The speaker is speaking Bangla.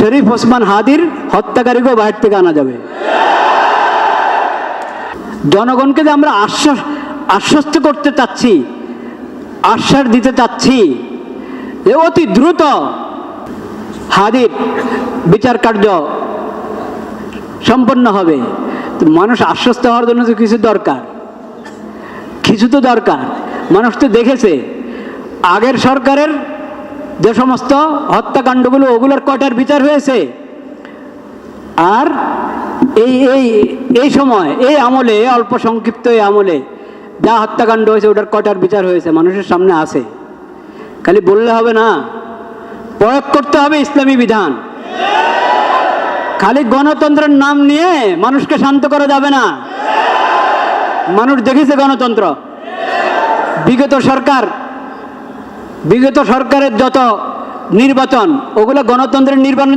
শরীফ ওসমান হাদির হত্যাকারীকেও বাইরে থেকে আনা যাবে। জনগণকে যে আমরা আশ্বস্ত করতে চাচ্ছি, আশ্বাস দিতে চাচ্ছি যে অতি দ্রুত হাদির বিচার কার্য সম্পন্ন হবে। মানুষ আশ্বস্ত হওয়ার জন্য তো কিছু দরকার, কিছু তো দরকার। মানুষ তো দেখেছে আগের সরকারের যে সমস্ত হত্যাকাণ্ডগুলো, ওগুলোর কয়টার বিচার হয়েছে, আর এই সময়, এই আমলে, অল্প সংক্ষিপ্ত এই আমলে যা হত্যাকাণ্ড হয়েছে ওটার কয়টার বিচার হয়েছে মানুষের সামনে আছে। খালি বললে হবে না, প্রয়োগ করতে হবে ইসলামী বিধান। খালি গণতন্ত্রের নাম নিয়ে মানুষকে শান্ত করা যাবে না। মানুষ দেখেছে গণতন্ত্র। বিগত সরকারের যত নির্বাচন, ওগুলো গণতন্ত্রের নির্বাচন